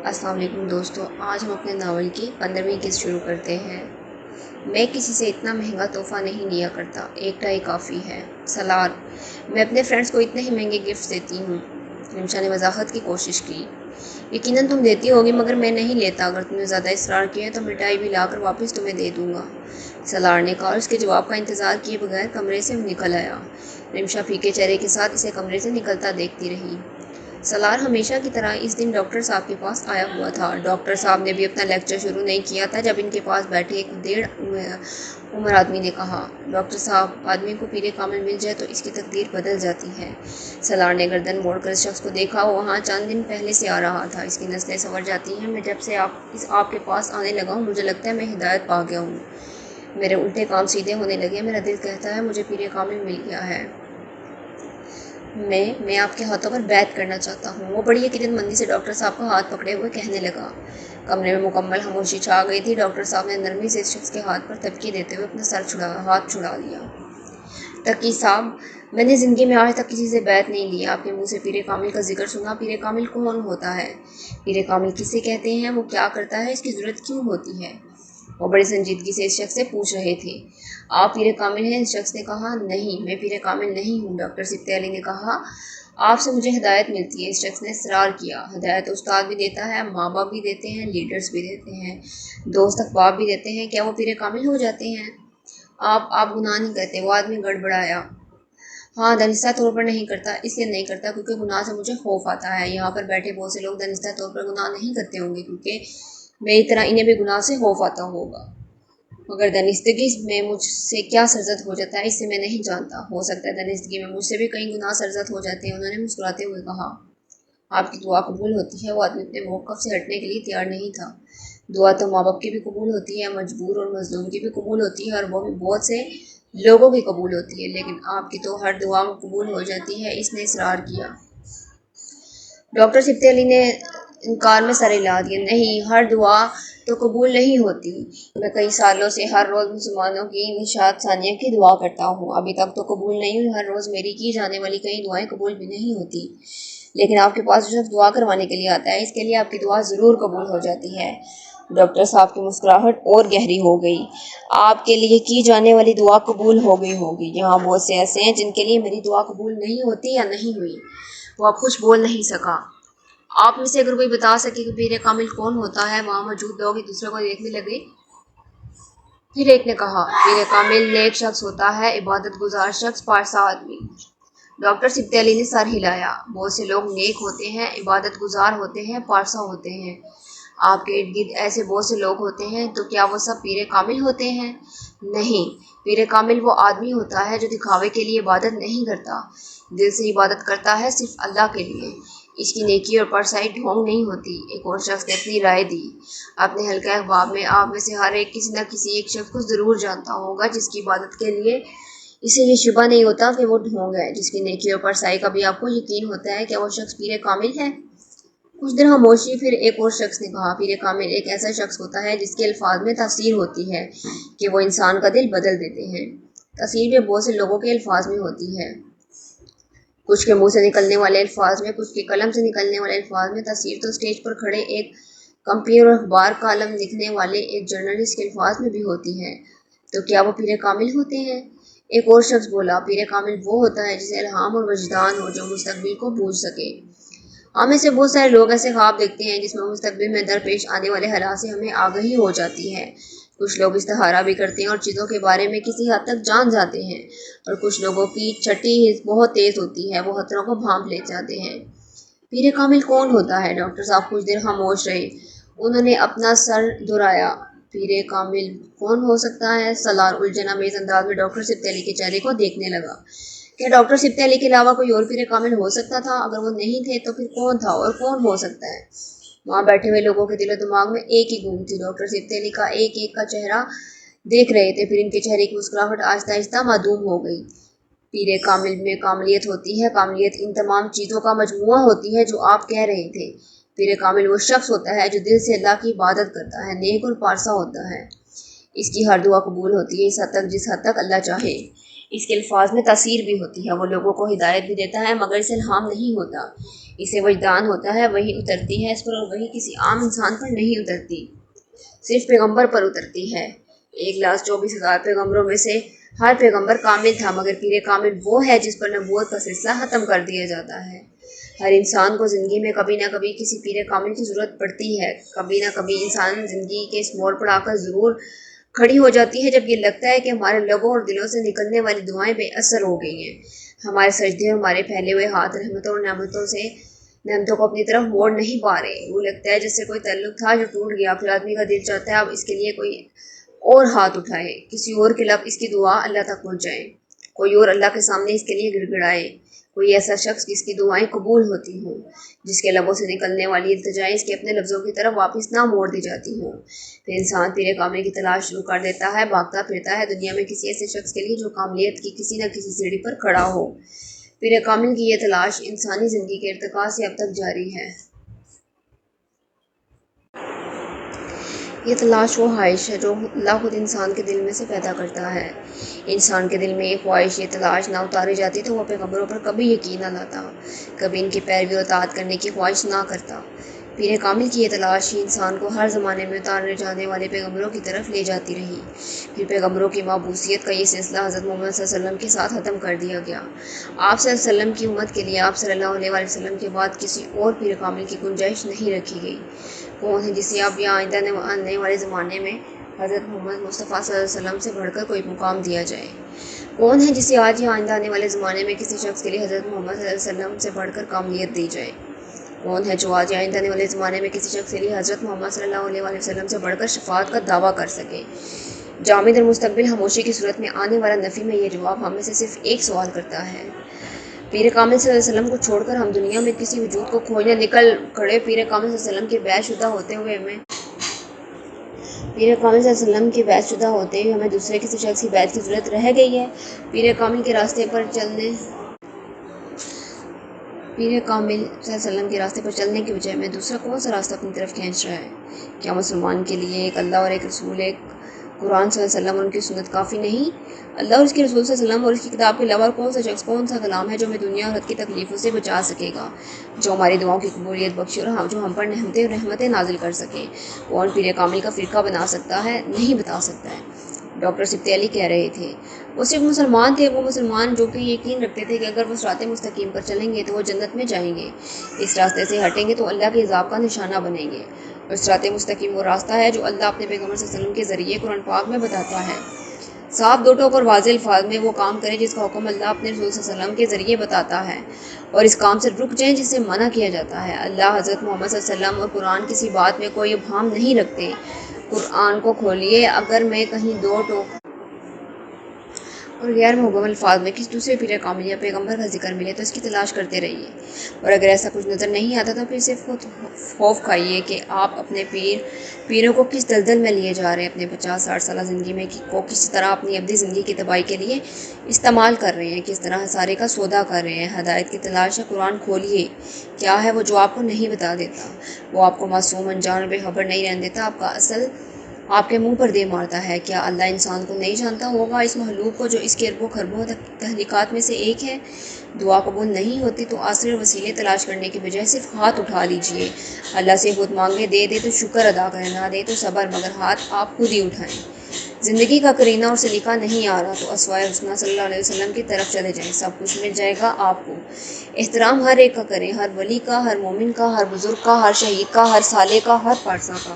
السلام علیکم دوستو، آج ہم اپنے ناول کی 15ویں قسط شروع کرتے ہیں۔ میں کسی سے اتنا مہنگا تحفہ نہیں لیا کرتا، ایک ٹائی کافی ہے۔ سالار: میں اپنے فرینڈز کو اتنے ہی مہنگے گفٹس دیتی ہوں۔ رمشا نے وضاحت کی کوشش کی: یقیناً تم دیتی ہوگی، مگر میں نہیں لیتا۔ اگر تم نے زیادہ اصرار کیا تو مٹھائی بھی لا کر واپس تمہیں دے دوں گا، سالار نے کہا، اور اس کے جواب کا انتظار کیے بغیر کمرے سے نکل آیا۔ رمشا پھیکے چہرے کے ساتھ اسے کمرے سے نکلتا دیکھتی رہی۔ سالار ہمیشہ کی طرح اس دن ڈاکٹر صاحب کے پاس آیا ہوا تھا۔ ڈاکٹر صاحب نے بھی اپنا لیکچر شروع نہیں کیا تھا جب ان کے پاس بیٹھے ایک 1.5 عمر آدمی نے کہا: ڈاکٹر صاحب، آدمی کو پیر کامل مل جائے تو اس کی تقدیر بدل جاتی ہے۔ سالار نے گردن موڑ کر اس شخص کو دیکھا۔ وہ وہاں چند دن پہلے سے آ رہا تھا۔ اس کی نسلیں سنور جاتی ہیں۔ میں جب سے آپ کے پاس آنے لگا ہوں، مجھے لگتا ہے میں ہدایت پا گیا ہوں۔ میرے الٹے کام سیدھے ہونے لگے۔ میرا دل کہتا ہے مجھے پیر کامل مل گیا ہے۔ میں آپ کے ہاتھوں پر بیعت کرنا چاہتا ہوں۔ وہ بڑی عقیدت مندی سے ڈاکٹر صاحب کا ہاتھ پکڑے ہوئے کہنے لگا۔ کمرے میں مکمل خاموشی چھا گئی تھی۔ ڈاکٹر صاحب نے نرمی سے اس شخص کے ہاتھ پر تھپکی دیتے ہوئے اپنا ہاتھ چھڑا لیا۔ تقی صاحب، میں نے زندگی میں آج تک کسی سے بیعت نہیں لی۔ آپ کے منہ سے پیر کامل کا ذکر سنا۔ پیر کامل کون ہوتا ہے؟ پیر کامل کسے کہتے ہیں؟ وہ کیا کرتا ہے؟ اس کی ضرورت کیوں ہوتی ہے؟ وہ بڑی سنجیدگی سے اس شخص سے پوچھ رہے تھے۔ آپ پیر کامل ہیں؟ اس شخص نے کہا۔ نہیں، میں پیر کامل نہیں ہوں۔ ڈاکٹر سبطِ علی نے کہا۔ آپ سے مجھے ہدایت ملتی ہے۔ اس شخص نے اصرار کیا۔ ہدایت استاد بھی دیتا ہے، ماں باپ بھی دیتے ہیں، لیڈرز بھی دیتے ہیں، دوست احباب بھی دیتے ہیں۔ کیا وہ پیر کامل ہو جاتے ہیں؟ آپ گناہ نہیں کرتے؟ وہ آدمی گڑبڑایا۔ ہاں، دانستہ طور پر نہیں کرتا۔ اس لیے نہیں کرتا کیونکہ گناہ سے مجھے خوف آتا ہے۔ یہاں پر بیٹھے بہت سے لوگ دانستہ طور پر گناہ نہیں کرتے ہوں گے کیونکہ میری طرح انہیں بھی گناہ سے خوف آتا ہوگا، مگر دانستگی میں مجھ سے کیا سرزد ہو جاتا ہے اسے میں نہیں جانتا۔ ہو سکتا ہے دانستگی میں مجھ سے بھی کئی گناہ سرزد ہو جاتے ہیں، انہوں نے مسکراتے ہوئے کہا۔ آپ کی دعا قبول ہوتی ہے۔ وہ آدمی اپنے موقف سے ہٹنے کے لیے تیار نہیں تھا۔ دعا تو ماں باپ کی بھی قبول ہوتی ہے، مجبور اور مظلوم کی بھی قبول ہوتی ہے، اور وہ بھی بہت سے لوگوں کی قبول ہوتی ہے، لیکن آپ کی تو ہر دعا قبول ہو جاتی ہے، اس نے اصرار کیا۔ ڈاکٹر سبطِ علی نے انکار میں سر ہلا دیا۔ نہیں، ہر دعا تو قبول نہیں ہوتی۔ میں کئی سالوں سے ہر روز مسلمانوں کی نشاط ثانیہ کی دعا کرتا ہوں، ابھی تک تو قبول نہیں ہوئی۔ ہر روز میری کی جانے والی کئی دعائیں قبول بھی نہیں ہوتی، لیکن آپ کے پاس جو شخص دعا کروانے کے لیے آتا ہے، اس کے لیے آپ کی دعا ضرور قبول ہو جاتی ہے۔ ڈاکٹر صاحب کی مسکراہٹ اور گہری ہو گئی۔ آپ کے لیے کی جانے والی دعا قبول ہو گئی ہوگی۔ یہاں بہت سے ایسے ہیں جن کے لیے میری دعا قبول نہیں ہوتی یا نہیں ہوئی۔ وہ اب کچھ بول نہیں سکا۔ آپ میں سے اگر کوئی بتا سکے کہ پیر کامل کون ہوتا ہے؟ وہاں موجود لوگ ایک دوسرے کو دیکھنے لگے۔ پھر ایک نے کہا، پیر کامل نیک شخص ہوتا ہے، عبادت گزار شخص، پارسا آدمی۔ ڈاکٹر سبطِ علی نے سر ہلایا۔ بہت سے لوگ نیک ہوتے ہیں، عبادت گزار ہوتے ہیں، پارسا ہوتے ہیں۔ آپ کے ارد گرد ایسے بہت سے لوگ ہوتے ہیں، تو کیا وہ سب پیر کامل ہوتے ہیں؟ نہیں، پیر کامل وہ آدمی ہوتا ہے جو دکھاوے کے لیے عبادت نہیں کرتا، دل سے عبادت کرتا ہے صرف اللہ کے لیے۔ اس کی نیکی اور پارسائی ڈھونگ نہیں ہوتی۔ ایک اور شخص نے اپنی رائے دی۔ اپنے حلقہ احباب میں آپ میں سے ہر ایک کسی نہ کسی ایک شخص کو ضرور جانتا ہوگا جس کی عبادت کے لیے اسے یہ شبہ نہیں ہوتا کہ وہ ڈھونگ ہے، جس کی نیکی اور پارسائی کا بھی آپ کو یقین ہوتا ہے۔ کیا وہ شخص پیر کامل ہے؟ کچھ دیر خاموشی۔ پھر ایک اور شخص نے کہا، پیر کامل ایک ایسا شخص ہوتا ہے جس کے الفاظ میں تاثیر ہوتی ہے کہ وہ انسان کا دل بدل دیتے ہیں۔ تاثیر بھی بہت سے لوگوں کے الفاظ میں ہوتی ہے، کچھ کے منہ سے نکلنے والے الفاظ میں، کچھ کے قلم سے نکلنے والے الفاظ میں۔ تاثیر تو اسٹیج پر کھڑے ایک کمپیر اور اخبار کالم لکھنے والے ایک جرنلسٹ کے الفاظ میں بھی ہوتی ہے۔ تو کیا وہ پیر کامل ہوتے ہیں؟ ایک اور شخص بولا، پیر کامل وہ ہوتا ہے جسے الہام اور وجدان ہو، جو مستقبل کو بوجھ سکے۔ ہم میں سے بہت سارے لوگ ایسے خواب دیکھتے ہیں جس میں مستقبل میں درپیش آنے والے حالات سے ہمیں آگہی ہو جاتی ہے۔ کچھ لوگ استخارہ بھی کرتے ہیں اور چیزوں کے بارے میں کسی حد تک جان جاتے ہیں، اور کچھ لوگوں کی چھٹی حس بہت تیز ہوتی ہے، وہ خطروں کو بھانپ لے جاتے ہیں۔ پیر کامل کون ہوتا ہے؟ ڈاکٹر صاحب کچھ دیر خاموش رہے۔ انہوں نے اپنا سر دہرایا۔ پیر کامل کون ہو سکتا ہے؟ سالار الجھن آمیز انداز میں ڈاکٹر سبطِ علی کے چہرے کو دیکھنے لگا۔ کیا ڈاکٹر سبطِ علی کے علاوہ کوئی اور پیر کامل ہو سکتا تھا؟ اگر وہ نہیں تھے تو پھر کون تھا، اور کون ہو سکتا ہے؟ وہاں بیٹھے ہوئے لوگوں کے دل و دماغ میں ایک ہی گونج تھی۔ ڈاکٹر سبطِ علی کا ایک ایک کا چہرہ دیکھ رہے تھے، پھر ان کے چہرے کی مسکراہٹ آہستہ آہستہ معدوم ہو گئی۔ پیر کامل میں کاملیت ہوتی ہے۔ کاملیت ان تمام چیزوں کا مجموعہ ہوتی ہے جو آپ کہہ رہے تھے۔ پیر کامل وہ شخص ہوتا ہے جو دل سے اللہ کی عبادت کرتا ہے، نیک اور پارسا ہوتا ہے۔ اس کی ہر دعا قبول ہوتی ہے، اس حد تک جس حد تک اللہ چاہے۔ اس کے الفاظ میں تاثیر بھی ہوتی ہے، وہ لوگوں کو ہدایت بھی دیتا ہے، مگر اسے الہام نہیں ہوتا۔ اسے وجدان ہوتا ہے وہی اترتی ہے اس پر، اور وہی کسی عام انسان پر نہیں اترتی، صرف پیغمبر پر اترتی ہے۔ 1,24,000 پیغمبروں میں سے ہر پیغمبر کامل تھا، مگر پیر کامل وہ ہے جس پر نبوت کا سلسلہ ختم کر دیا جاتا ہے۔ ہر انسان کو زندگی میں کبھی نہ کبھی کسی پیر کامل کی ضرورت پڑتی ہے۔ کبھی نہ کبھی انسان زندگی کے اس موڑ پر آ کر ضرور کھڑی ہو جاتی ہے جب یہ لگتا ہے کہ ہمارے لبوں اور دلوں سے نکلنے والی دعائیں بے اثر ہو گئی ہیں، ہمارے سجدے اور ہمارے پھیلے ہوئے ہاتھ رحمتوں اور نعمتوں کو اپنی طرف موڑ نہیں پا رہے۔ وہ لگتا ہے جیسے کوئی تعلق تھا جو ٹوٹ گیا، پھر آدمی کا دل چاہتا ہے اب اس کے لیے کوئی اور ہاتھ اٹھائے، کسی اور کے لب اس کی دعا اللہ تک پہنچ جائے، کوئی اور اللہ کے سامنے اس کے لیے گڑ گڑائے، کوئی ایسا شخص جس کی دعائیں قبول ہوتی ہوں، جس کے لبوں سے نکلنے والی التجائیں اس کے اپنے لفظوں کی طرف واپس نہ موڑ دی جاتی ہوں۔ پھر انسان پیر کامل کی تلاش شروع کر دیتا ہے، بھاگتا پھرتا ہے دنیا میں کسی ایسے شخص کے لیے جو کاملیت کی کسی نہ کسی سیڑھی پر کھڑا ہو۔ پیر کامل کی یہ تلاش انسانی زندگی کے ارتقاء سے اب تک جاری ہے۔ یہ تلاش وہ خواہش ہے جو اللہ خود انسان کے دل میں سے پیدا کرتا ہے۔ انسان کے دل میں یہ خواہش، یہ تلاش نہ اتاری جاتی تو وہ پیغمبروں پر کبھی یقین نہ لاتا، کبھی ان کی پیروی اور اطاعت کرنے کی خواہش نہ کرتا۔ پیر کامل کی یہ تلاش ہی انسان کو ہر زمانے میں اتارے جانے والے پیغمبروں کی طرف لے جاتی رہی۔ پھر پیغمبروں کی مبعوثیت کا یہ سلسلہ حضرت محمد صلی اللہ علیہ وسلم کے ساتھ ختم کر دیا گیا۔ آپ صلی اللہ علیہ وسلم کی امت کے لیے آپ صلی اللہ علیہ وسلم کے بعد کسی اور پیر کامل کی گنجائش نہیں رکھی گئی۔ کون ہے جسے اب یا آئندہ آنے والے زمانے میں حضرت محمد مصطفیٰ صلی اللہ علیہ وسلم سے بڑھ کر کوئی مقام دیا جائے؟ کون ہے جسے آج یا آئندہ آنے والے زمانے میں کسی شخص کے لیے حضرت محمد صلی اللہ علیہ وسلم سے بڑھ کر کاملیت دی جائے؟ کون ہے جو آج یا آئندہ آنے والے زمانے میں کسی شخص کے لیے حضرت محمد صلی اللہ علیہ وسلم سے بڑھ کر شفاعت کا دعویٰ کر سکے؟ جامد اور مستقبل خاموشی کی صورت میں آنے والا نفی میں یہ جواب ہم میں سے صرف ایک سوال کرتا ہے۔ پیر کامل صلی اللہ علیہ وسلم کو چھوڑ کر ہم دنیا میں کسی وجود کو کھوجنے نکل کھڑے۔ پیر کامل صلی اللہ علیہ وسلم کے بیعت شدہ ہوتے ہوئے ہمیں دوسرے کسی شخص کی بیعت کی ضرورت رہ گئی ہے؟ پیر کامل کے راستے پر چلنے کے بجائے میں دوسرا کون سا راستہ اپنی طرف کھینچ رہا ہے؟ کیا مسلمان کے لیے ایک اللہ اور ایک رسول، ایک قرآن صلی اللہ علیہ وسلم اور ان کی سنت کافی نہیں؟ اللہ اور اس کے رسول صلی اللہ علیہ وسلم اور اس کی کتاب کے علاوہ کون سا شخص، کون سا کلام ہے جو ہمیں دنیا اور حد کی تکلیفوں سے بچا سکے گا، جو ہماری دعاؤں کی قبولیت بخشے اور جو ہم پر رحمتیں نازل کر سکے؟ کون پیر کامل کا فرقہ بنا سکتا ہے؟ نہیں بتا سکتا ہے۔ ڈاکٹر سبط علی کہہ رہے تھے، وہ صرف مسلمان تھے، وہ مسلمان جو کہ یقین رکھتے تھے کہ اگر وہ صراط مستقیم پر چلیں گے تو وہ جنت میں جائیں گے، اس راستے سے ہٹیں گے تو اللہ کے عذاب کا نشانہ بنیں گے۔ اور صراط مستقیم وہ راستہ ہے جو اللہ اپنے پیغمبر صلی اللہ علیہ وسلم کے ذریعے قرآن پاک میں بتاتا ہے۔ صاف دو ٹوک اور واضح الفاظ میں وہ کام کریں جس کا حکم اللہ اپنے رسول صلی اللہ علیہ وسلم کے ذریعے بتاتا ہے، اور اس کام سے رک جائیں جس سے منع کیا جاتا ہے۔ اللہ، حضرت محمد صلی اللہ علیہ وسلم اور قرآن کسی بات میں کوئی ابہام نہیں رکھتے۔ قرآن کو کھولیے، اگر میں کہیں دو ٹوک اور غیر مبہم الفاظ میں کسی دوسرے پیر کامل یا پیغمبر کا ذکر ملے تو اس کی تلاش کرتے رہیے، اور اگر ایسا کچھ نظر نہیں آتا تو پھر صرف خود خوف کھائیے کہ آپ اپنے پیروں کو کس دلدل میں لیے جا رہے ہیں، اپنے 50-60 سالہ زندگی میں کو کس طرح اپنی ابدی زندگی کی تباہی کے لیے استعمال کر رہے ہیں، کس طرح سارے کا سودا کر رہے ہیں۔ ہدایت کی تلاش ہے، قرآن کھولیے۔ کیا ہے وہ جو آپ کو نہیں بتا دیتا؟ وہ آپ کو معصوم، انجان اور بے خبر نہیں رہنے دیتا، آپ کا اصل آپ کے منہ پر دے مارتا ہے۔ کیا اللہ انسان کو نہیں جانتا ہوگا، اس مخلوق کو جو اس کے اربوں خربوں تخلیقات میں سے ایک ہے؟ دعا قبول نہیں ہوتی تو آسرے اور وسیلے تلاش کرنے کے بجائے صرف ہاتھ اٹھا لیجئے۔ اللہ سے خود مانگے، دے دے تو شکر ادا کریں، نہ دے تو صبر، مگر ہاتھ آپ خود ہی اٹھائیں۔ زندگی کا کرینہ اور سلیقہ نہیں آ رہا تو اسوائے حسنہ صلی اللہ علیہ وسلم کی طرف چلے جائیں، سب کچھ مل جائے گا آپ کو۔ احترام ہر ایک کا کریں، ہر ولی کا، ہر مومن کا، ہر بزرگ کا، ہر شہید کا، ہر صالح کا، ہر پارسا کا،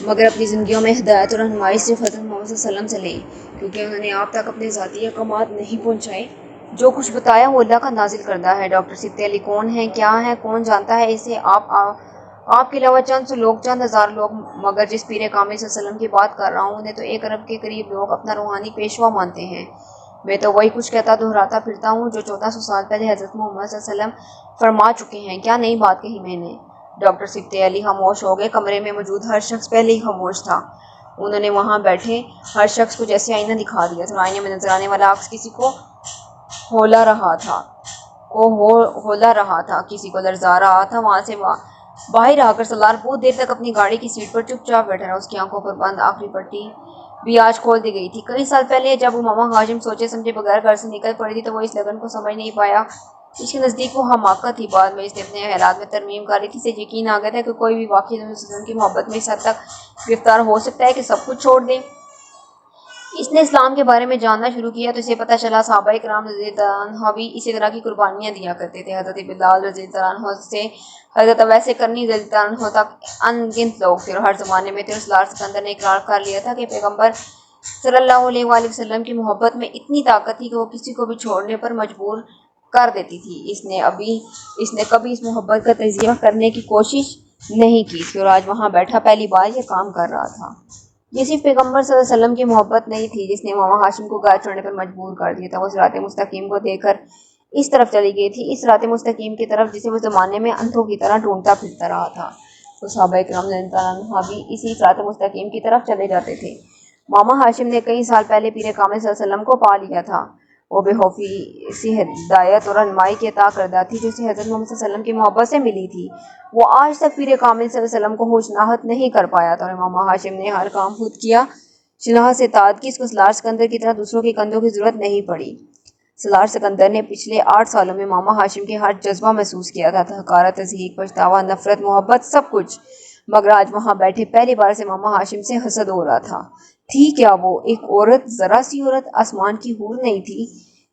مگر اپنی زندگیوں میں ہدایت اور رہنمائی صرف حضرت محمد صلی اللہ علیہ وسلم سے لیں، کیونکہ انہوں نے آپ تک اپنے ذاتی احکامات نہیں پہنچائے۔ جو کچھ بتایا وہ اللہ کا نازل کردہ ہے۔ ڈاکٹر سبط علی کون ہیں، کیا ہیں، کون جانتا ہے اسے؟ آپ کے علاوہ چند سو لوگ، چند ہزار لوگ، مگر جس پیر کامل صلی اللہ علیہ وسلم کی بات کر رہا ہوں انہیں تو 1 ارب کے قریب لوگ اپنا روحانی پیشوا مانتے ہیں۔ میں تو وہی کچھ کہتا دہراتا پھرتا ہوں جو 1400 سال پہلے حضرت محمد صلی اللہ علیہ وسلم فرما چکے ہیں۔ کیا نئی بات کہی میں نے؟ ڈاکٹر سبط علی خاموش ہو گئے۔ کمرے میں موجود ہر شخص پہلے ہی خاموش تھا۔ انہوں نے وہاں بیٹھے ہر شخص کو جیسے آئینہ دکھا دیا تھا، اور آئینے میں نظر آنے والا عکس کسی کو ہولا رہا تھا، کسی کو لرزا رہا تھا۔ وہاں سے باہر آ کر سالار بہت دیر تک اپنی گاڑی کی سیٹ پر چپ چاپ بیٹھا رہا، اس کی آنکھوں پر بند آخری پٹی بھی آج کھول دی گئی تھی۔ کئی سال پہلے جب امامہ ہاشم سوچے سمجھے بغیر گھر سے نکل پڑی تھی تو وہ اس لگن کو سمجھ نہیں پایا اس کے نزدیک وہ حماقت تھی. بعد میں اس نے اپنے خیالات میں ترمیم کاری تھی. اسے یقین آ گیا تھا کہ کوئی بھی واقعی نبی صلی اللہ علیہ وسلم کی محبت میں اس حد تک گرفتار ہو سکتا ہے کہ سب کچھ چھوڑ دے. اس نے اسلام کے بارے میں جاننا شروع کیا تو اسے پتہ چلا صحابہ کرام رضی اللہ عنہ بھی اسی طرح کی قربانیاں دیا کرتے تھے. حضرت بلال رضی اللہ عنہ سے حضرت اویس کرنی رضی اللہ عنہ تک ان گنت لوگ تھے اور ہر زمانے میں تھے. سلار سکندر نے اقرار کر لیا تھا کہ پیغمبر صلی اللہ علیہ وآلہ وسلم کی محبت میں اتنی طاقت تھی کہ وہ کسی کو بھی چھوڑنے پر مجبور کر دیتی تھی. اس نے کبھی اس محبت کا تجزیہ کرنے کی کوشش نہیں کی تھی اور آج وہاں بیٹھا پہلی بار یہ کام کر رہا تھا. یہ صرف پیغمبر صلی اللہ علیہ وسلم کی محبت نہیں تھی جس نے ماما ہاشم کو گھر چھوڑنے پر مجبور کر دیا تھا. وہ صراط مستقیم کو دیکھ کر اس طرف چلی گئی تھی, اس صراط مستقیم کی طرف جسے وہ زمانے میں اندھوں کی طرح ڈھونڈتا پھرتا رہا تھا. تو صحابہ کرام رضی اللہ عنہ بھی اسی صراط مستقیم کی طرف چلے جاتے تھے. ماما ہاشم نے کئی سال پہلے پیر کامل صلی اللہ علیہ وسلم کو پا لیا تھا. وہ بے خوفی سی ہدایت اور رہنمائی کی عطا کردہ تھی جو اسے حضرت محمد صلی اللہ علیہ وسلم کی محبت سے ملی تھی. وہ آج تک پیر کامل صلی اللہ علیہ وسلم کو ہوشناہت نہیں کر پایا تھا اور ماما ہاشم نے ہر کام خود کیا. شناخت سے اطاعت کی. اس کو سلار سکندر کی طرح دوسروں کے کندھوں کی ضرورت نہیں پڑی. سلار سکندر نے پچھلے 8 سالوں میں ماما ہاشم کے ہر جذبہ محسوس کیا تھا, حقارت, تضحیک, پچھتاوا, نفرت, محبت, سب کچھ. مگر آج وہاں بیٹھے پہلی بار سے ماما ہاشم سے حسد ہو رہا تھا. تھی کیا وہ ایک عورت, ذرا سی عورت, آسمان کی حور نہیں تھی.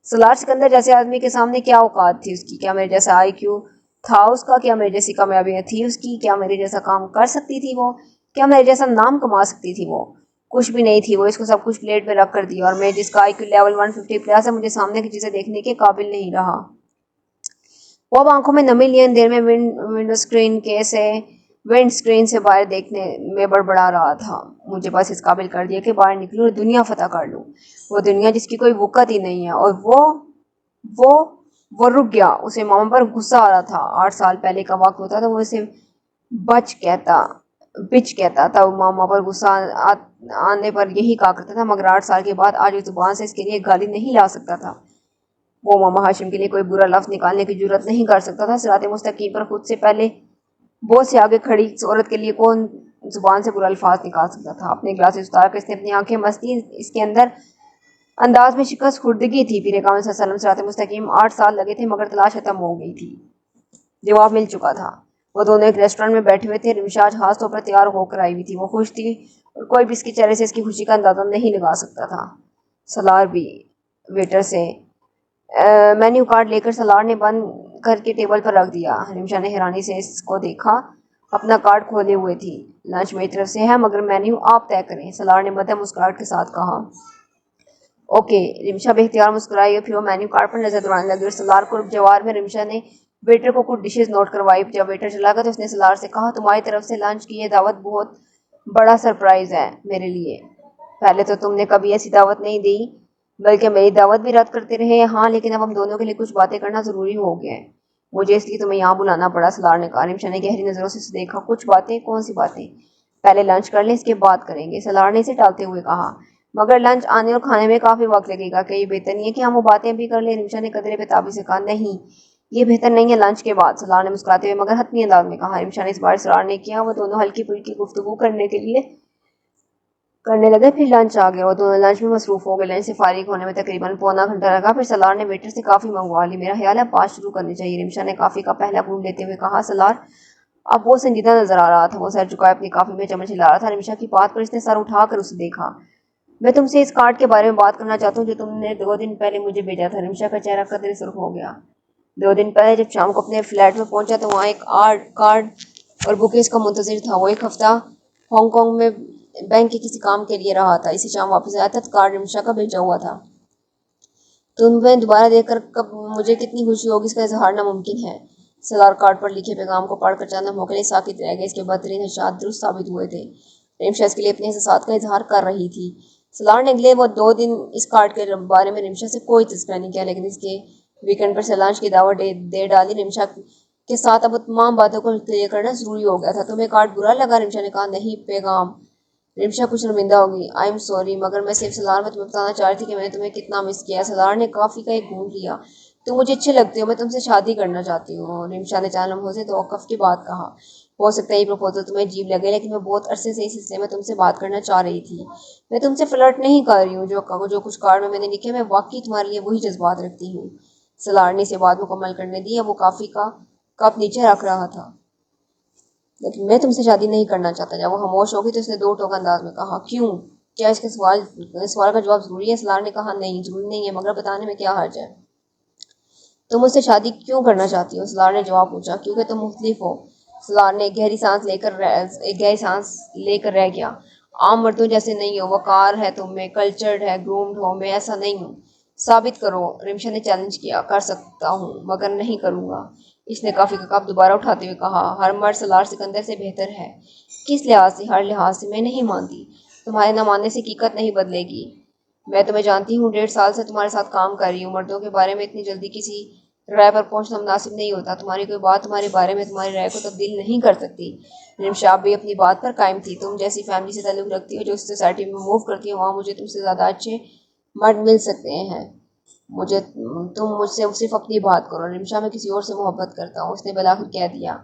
سلار سکندر جیسے آدمی کے سامنے کیا اوقات تھی اس کی؟ کیا میرے جیسا آئی کیو تھا اس کا؟ کیا میرے جیسی کامیابیاں تھی اس کی؟ کیا میرے جیسا کام کر سکتی تھی وہ؟ کیا میرے جیسا نام کما سکتی تھی وہ؟ کچھ بھی نہیں تھی وہ. اس کو سب کچھ پلیٹ پہ رکھ کر دیا اور میں جس کا آئی کیو لیول 150 پلس ہے مجھے سامنے کی چیزیں دیکھنے کے قابل نہیں رہا. وہ اب آنکھوں میں نمی لیے اندھیر میں ونڈ سکرین سے باہر دیکھنے میں بڑبڑا رہا تھا. مجھے بس اس قابل کر دیا کہ باہر نکلوں اور دنیا فتح کر لوں. وہ دنیا جس کی کوئی وقت ہی نہیں ہے. اور وہ رک گیا. اسے ماما پر غصہ آ رہا تھا. 8 سال پہلے کا وقت ہوتا تو وہ اسے بچ کہتا تھا. وہ ماما پر غصہ آنے پر یہی کہا کرتا تھا, مگر 8 سال کے بعد آج اس زبان سے اس کے لیے گالی نہیں لا سکتا تھا. وہ ماما ہاشم کے لیے کوئی برا لفظ نکالنے کی جرات نہیں کر سکتا تھا. صراط مستقیم پر خود سے پہلے بہت سے آگے کھڑی عورت کے لیے کون زبان سے برا الفاظ نکال سکتا تھا؟ اپنے گلاسز اتار کر اس نے اپنی آنکھیں مستی. اس کے اندر انداز میں شکست خوردگی تھی. پیر کامل صلی اللہ علیہ وسلم صراط مستقیم 8 سال لگے تھے مگر تلاش ختم ہو گئی تھی. جواب مل چکا تھا. وہ دونوں ایک ریسٹورینٹ میں بیٹھے ہوئے تھے. رمشا آج خاص طور پر تیار ہو کر آئی ہوئی تھی. وہ خوش تھی اور کوئی بھی اس کے چہرے سے اس کی خوشی کا اندازہ نہیں لگا سکتا تھا. سلار بھی ویٹر سے مینیو کارڈ لے کر سلار نے بند کر کے ٹیبل پر رکھ دیا. رمشا نے حیرانی سے اس کو دیکھا. اپنا کارڈ کھولے ہوئے تھی. لنچ میری طرف سے ہے مگر مینیو آپ طے کریں, سلار نے مدھم مسکراہٹ کے ساتھ کہا. اوکے. رمشا بے اختیار مسکرائی اور پھر وہ مینیو کارڈ پر نظر دوڑانے لگی اور سلار کو جوار میں رمشا نے ویٹر کو کچھ ڈشز نوٹ کروائی. جب ویٹر چلا گیا تو اس نے سلار سے کہا, تمہاری طرف سے لنچ کی یہ دعوت بہت بڑا سرپرائز ہے میرے لیے. پہلے تو تم نے کبھی ایسی دعوت نہیں دی بلکہ میری دعوت بھی رد کرتے رہے. ہاں لیکن اب ہم دونوں کے لیے کچھ باتیں کرنا ضروری ہو گیا ہے. مجھے اس لیے تمہیں یہاں بلانا پڑا, سلار نے کہا. رمشا نے گہری نظروں سے اسے دیکھا. کچھ باتیں؟ کون سی باتیں؟ پہلے لنچ کر لیں اس کے بعد کریں گے, سلار نے اسے ٹالتے ہوئے کہا. مگر لنچ آنے اور کھانے میں کافی وقت لگے گا. کہ یہ بہتر نہیں ہے کہ ہم وہ باتیں بھی کر لیں؟ رمشا نے قدرے بے سے کہا. نہیں یہ بہتر نہیں ہے, لنچ کے بعد, سلار نے مسکراتے ہوئے مگر حتمی انداز میں کہا. رمشا نے اس بار اصرار نہیں کیا. وہ دونوں ہلکی پھلکی گفتگو کرنے لگے. پھر لنچ آ گیا. وہ دونوں لنچ میں مصروف ہو گئے. لنچ سے فارغ ہونے میں تقریباً پونا گھنٹہ لگا. پھر سلار نے ویٹر سے کافی منگوا لی. میرا خیال ہے 5 شروع کرنی چاہیے, رمشا نے کافی کا پہلا گھونٹ لیتے ہوئے کہا. سلار اب وہ سنجیدہ نظر آ رہا تھا. وہ سر جھکائے اپنی کافی میں چمچ ہلا رہا تھا. رمشا کی بات پر اس نے سر اٹھا کر اسے دیکھا. میں تم سے اس کارڈ کے بارے میں بات کرنا چاہتا ہوں جو تم نے 2 دن پہلے مجھے بھیجا تھا. رمشا کا چہرہ قدرے سرخ ہو گیا. 2 دن پہلے جب شام کو اپنے فلیٹ میں پہنچا تو وہاں ایک کارڈ اور بکیز کا منتظر تھا. وہ ایک ہفتہ ہانگ کانگ میں بینک کے کسی کام کے لیے رہا تھا. اسی شام واپس آیا تھا. کارڈ رمشا کا بھیجا ہوا تھا. تمہیں دوبارہ دیکھ کر کب مجھے کتنی خوشی ہوگی اس کا اظہار ناممکن ہے. سلار کارڈ پر لکھے پیغام کو پڑھ کر چند لمحوں کے لیے ساکت رہ گئے. اس کے بدترین خدشات درست ثابت ہوئے تھے. رمشا اس کے لیے اپنے احساسات کا اظہار کر رہی تھی. سلار نے اگلے وہ 2 دن اس کارڈ کے بارے میں رمشا سے کوئی تذکرہ نہیں کیا لیکن اس کے ویکنڈ پر لنچ کی دعوت دے ڈالی. رمشا کے ساتھ اب تمام باتوں کو کلیئر کرنا ضروری ہو گیا تھا. تمہیں کارڈ برا لگا؟ رمشا نے کہا. نہیں, پیغام. رمشا کچھ شرمندہ ہوگی. آئی ایم سوری مگر میں صرف سلار میں تمہیں بتانا چاہ رہی تھی کہ میں نے تمہیں کتنا مس کیا. سلار نے کافی کا ایک گھونٹ لیا. تم مجھے اچھے لگتے ہو, میں تم سے شادی کرنا چاہتی ہوں. رمشا نے چند لمحوں سے توقف کے بعد کہا. ہو سکتا ہے یہ پروپوزل تمہیں عجیب لگے لیکن میں بہت عرصے سے اس سلسلے میں تم سے بات کرنا چاہ رہی تھی. میں تم سے فلرٹ نہیں کر رہی ہوں. جو کچھ کارڈ میں نے لکھے میں واقعی تمہارے لیے وہی جذبات رکھتی ہوں سلار نے اسے بات مکمل کرنے دی. اب وہ کافی کا کپ نیچے رکھ رہا تھا. لیکن میں تم سے شادی نہیں کرنا چاہتا. جب وہ خاموش ہو گئی تو اس نے دو ٹوکا انداز میں کہا. کیوں؟ کیا اس کے سوال کا جواب ضروری ہے؟ سلار نے کہا. نہیں ضروری نہیں ہے، مگر بتانے میں کیا حرج ہے. تم مجھ سے شادی کیوں کرنا چاہتی ہو؟ سلار نے جواب پوچھا. کیونکہ تم مختلف ہو. سلار نے ایک گہری سانس لے کر رہ گیا. عام مردوں جیسے نہیں ہو، وقار ہے تم میں، کلچرڈ ہے، گرومڈ ہو. میں ایسا نہیں ہوں. ثابت کرو. رمشا نے چیلنج کیا. کر سکتا ہوں مگر نہیں کروں گا. اس نے کافی کا کپ دوبارہ اٹھاتے ہوئے کہا. ہر مرد سلار سکندر سے بہتر ہے. کس لحاظ سے؟ ہر لحاظ سے. میں نہیں مانتی. تمہارے نہ ماننے سے حقیقت نہیں بدلے گی. میں تمہیں جانتی ہوں، 1.5 سال سے تمہارے ساتھ کام کر رہی ہوں. مردوں کے بارے میں اتنی جلدی کسی رائے پر پہنچنا مناسب نہیں ہوتا. تمہاری کوئی بات تمہارے بارے میں تمہاری رائے کو تبدیل نہیں کر سکتی. رمشا بھی اپنی بات پر قائم تھی. تم جیسی فیملی سے تعلق رکھتی ہو جو اس سوسائٹی میں موو کرتی ہو، وہاں مجھے تم سے زیادہ اچھے مرد مل سکتے ہیں. تم مجھ سے صرف اپنی بات کرو. رمشا میں کسی اور سے محبت کرتا ہوں، اس نے بلاخر کہہ دیا.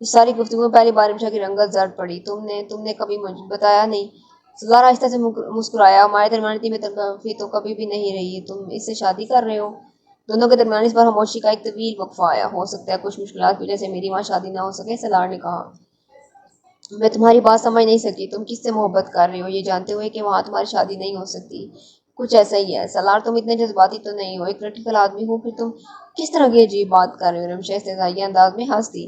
اس ساری گفتگو میں پہلی بار رمشا کی رنگت زرد پڑی. تم نے کبھی مجھے بتایا نہیں. سلار آہستہ سے مسکرایا. ہمارے درمیان اتنی بے تو کبھی بھی نہیں رہی. تم اس سے شادی کر رہے ہو؟ دونوں کے درمیان اس بار خاموشی کا ایک طویل وقفہ آیا. ہو سکتا ہے کچھ مشکلات کی وجہ سے میری وہاں شادی نہ ہو سکے، سلار نے کہا. میں تمہاری بات سمجھ نہیں سکی. تم کس سے محبت کر رہے ہو یہ جانتے ہوئے کہ وہاں تمہاری شادی نہیں ہو سکتی؟ کچھ ایسا ہی ہے. سلار تم اتنے جذباتی تو نہیں ہو، ایک پریکٹیکل آدمی ہو. پھر تم کس طرح کی عجیب بات کر رہے ہو؟ رمشا استہزائیہ انداز میں ہنس دی.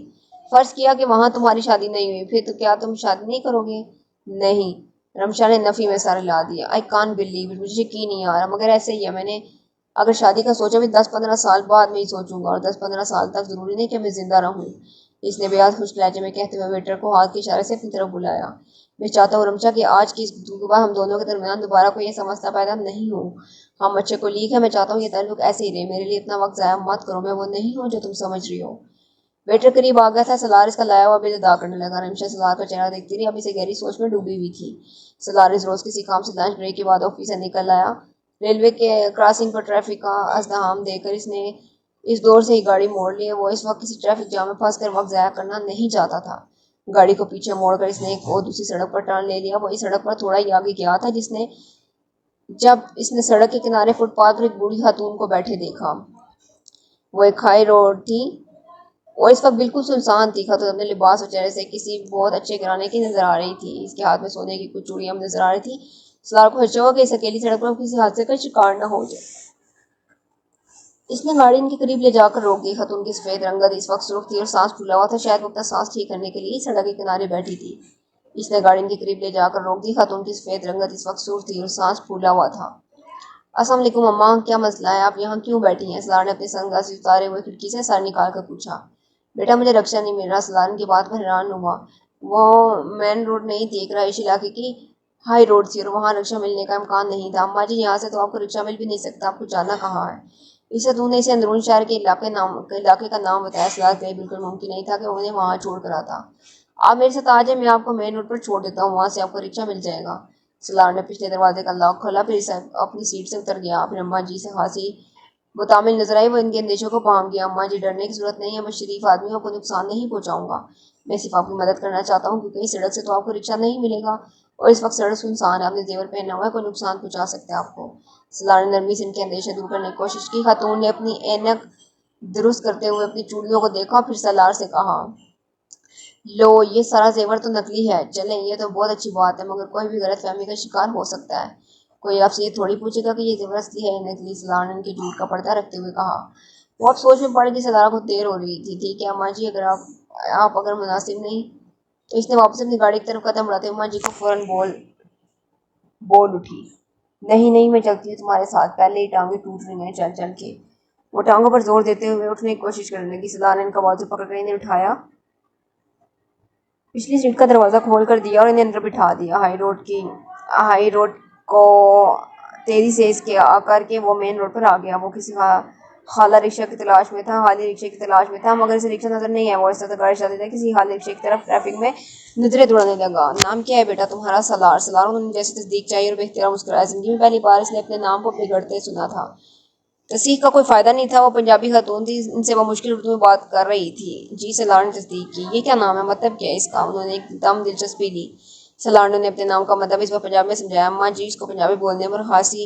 فرض کیا کہ وہاں تمہاری شادی نہیں ہوئی، پھر تو کیا تم شادی نہیں کرو گے؟ نہیں. رمشا نے نفی میں سر ہلا دیا. I can't believe it. مجھے یقین نہیں آ رہا، مگر ایسے ہی ہے. میں نے اگر شادی کا سوچا بھی 10-15 سال بعد میں ہی سوچوں گا، اور 10-15 سال تک ضروری نہیں کہ میں زندہ رہوں. اس نے بیاض خشک لہجے میں کہتے ہوئے ویٹر کو ہاتھ کے اشارے سے اپنی طرف بلایا. میں چاہتا ہوں رمشا کہ آج کی اس گفتگو کے بعد ہم دونوں کے درمیان دوبارہ کوئی یہ سمجھتا پیدا نہیں ہو. ہم اچھے کو لیک ہے. میں چاہتا ہوں یہ تعلق ایسے ہی رہے. میرے لیے اتنا وقت ضائع مت کرو. میں وہ نہیں ہوں جو تم سمجھ رہی ہو. ویٹر قریب آ گیا تھا. سلار اس کا لایا ہوا بل ادا کرنے لگا. رمشا سلار کا چہرہ دیکھتی رہی. اب اسے گہری سوچ میں ڈوبی ہوئی تھی. سلار اس روز کسی کام سے لنچ بریک کے بعد آفس سے نکل آیا. ریلوے کے کراسنگ پر ٹریفک کا ازدحام دیکھ کر اس نے اس دور سے ہی گاڑی موڑ لی. وہ اس وقت کسی ٹریفک جام میں پھنس کر وقت ضائع کرنا نہیں چاہتا تھا. گاڑی کو پیچھے موڑ کر اس نے ایک اور دوسری سڑک پر ٹرن لے لیا. وہی سڑک پر تھوڑا ہی آگے گیا تھا جب اس نے سڑک کے کنارے فٹ پاتھ پر ایک بوڑھی خاتون کو بیٹھے دیکھا. وہ ایک ہائی روڈ تھی اور اس وقت بالکل سنسان تھی. خاتون اپنے لباس اور چہرے سے کسی بہت اچھے گھرانے کی نظر آ رہی تھی. اس کے ہاتھ میں سونے کی کچھ چوڑیاں نظر آ رہی تھی. سلار کو خدشہ ہوا کہ اس اکیلی سڑک پر کسی حادثے کا شکار نہ ہو جائے. اس نے گاڑی ان کے قریب لے جا کر روک دی. خاتون کی سفید رنگت اس وقت سرخ تھی اور سانس پھولا ہوا تھا. شاید وہ اپنا سانس ٹھیک کرنے کے لیے سڑک کے کنارے بیٹھی تھی. اس نے گاڑی ان کے قریب لے جا کر روک دی. خاتون کی سفید رنگت اس وقت سرخ تھی اور سانس پھولا ہوا تھا. السلام علیکم اماں، کیا مسئلہ ہے؟ آپ یہاں کیوں بیٹھی ہیں؟ سلار نے اپنے سن گلاسز اتارے ہوئے کھڑکی سے سر نکال کر پوچھا. بیٹا مجھے رکشا نہیں مل رہا. سلار کی بات پر حیران ہوا. وہ مین روڈ نہیں تھی، ایک رہائشی علاقے کی ہائی روڈ تھی اور وہاں رکشا ملنے کا امکان نہیں تھا. اماں جی یہاں سے تو آپ کو رکشا مل بھی نہیں سکتا. آپ کو جانا کہاں ہے؟ نے اسے اندرون شہر کے علاقے کا نام بتایا. سلار کے لیے بالکل ممکن نہیں تھا کہ وہ انہیں وہاں چھوڑ کر آتا. آپ میرے ساتھ آ جائیں، میں آپ کو مین روڈ پر چھوڑ دیتا ہوں، وہاں سے آپ کو رکشا مل جائے گا. سلار نے پچھلے دروازے کا لاک کھولا، پھر اپنی سیٹ سے اتر گیا. پھر اماں جی سے خاصی متعامل نظر آئی. وہ ان کے اندیشوں کو پام گیا. اماں جی ڈرنے کی ضرورت نہیں ہے، میں شریف آدمی ہوں، کو نقصان نہیں پہنچاؤں گا. میں صرف آپ کی مدد کرنا چاہتا ہوں کیونکہ اس سڑک سے تو آپ کو رکشا نہیں ملے گا اور اس وقت سڑک سنسان ہے. آپ نے زیور پہنا ہوا ہے، کوئی نقصان پہنچا سکتا ہے آپ کو. سلار نے نرمی سے ان کے اندیشے دور کرنے کی کوشش کی. خاتون نے اپنی اینک درست کرتے ہوئے اپنی چوڑیوں کو دیکھا، پھر سلار سے کہا. لو یہ سارا زیور تو نکلی ہے. چلیں یہ تو بہت اچھی بات ہے، مگر کوئی بھی غلط فہمی کا شکار ہو سکتا ہے. کوئی آپ سے یہ تھوڑی پوچھے گا کہ یہ زیور اصلی ہے یا نکلی. سلار نے ان کے جھوٹ کا پردہ رکھتے ہوئے کہا. وہ اب سوچ میں پڑ گئی. سلار کو دیر ہو رہی تھی. ٹھیک ہے اماں جی، اگر مناسب نہیں تو اس نے واپس اپنی گاڑی کی طرف قدم بڑھاتے اماں جی کو فوراً بول اٹھی. نہیں میں چلتی ہوں تمہارے ساتھ، پہلے ہی ٹانگیں ٹوٹ رہی ہیں چل چل کے. وہ ٹانگوں پر زور دیتے ہوئے اٹھنے کی کوشش کرنے لگی. سلار نے ان کا بازو پکڑ کر انہیں اٹھایا، پچھلی سیٹ کا دروازہ کھول کر دیا اور انہیں اندر بٹھا دیا. ہائی روڈ کو تیزی سے اس کے آ کر کے وہ مین روڈ پر آ گیا. وہ کسی خالہ رکشا کی تلاش میں تھا مگر اسے رکشا نظر نہیں آیا. وہ اس طرح گاڑی چلاتے تھے کسی خالہ رکشے کی طرف ٹریفک میں نظریں دوڑانے لگا. نام کیا ہے بیٹا تمہارا؟ سلار. انہوں نے جیسے تصدیق چاہیے اور باختیار مسکرایا. زندگی میں پہلی بار اس نے اپنے نام کو بگڑتے سنا تھا. تصدیق کا کوئی فائدہ نہیں تھا. وہ پنجابی خاتون تھی، ان سے وہ مشکل اردو میں بات کر رہی تھی. جی سلار نے تصدیق کی. یہ کیا نام ہے؟ مطلب کیا ہے اس کا؟ انہوں نے ایک دم دلچسپی لی. سلار نے اپنے نام کا مطلب اس پر پنجابی میں سمجھایا. اماں جی اس کو پنجابی بولنے پر خاصی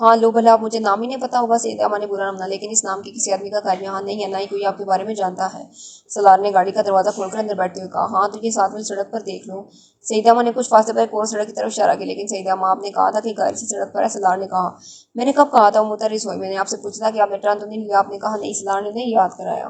ہاں لو بھلا، آپ مجھے نام ہی نہیں پتا ہوگا۔ سیدہ اماں نے برا نہ، لیکن اس نام کی کسی آدمی کا خیر یہاں نہیں ہے، نہ ہی کوئی آپ کے بارے میں جانتا ہے۔ سالار نے گاڑی کا دروازہ کھول کر اندر بیٹھتے ہوئے کہا، ہاں تو یہ 7 میل سڑک پر دیکھ لو۔ سیدہ اماں نے کچھ فاصلے پر ایک اور سڑک کی طرف اشارہ کیا، لیکن سیدہ اماں آپ نے کہا تھا کہ گاڑی سے سڑک پر ہے۔ سالار نے کہا، میں نے کب کہا تھا؟ وہ مترس ہوئی، میں نے آپ سے پوچھا تھا کہ آپ نے ٹرن تو نہیں لیا؟ آپ نے کہا نہیں۔ سالار نے نہیں یاد کرایا۔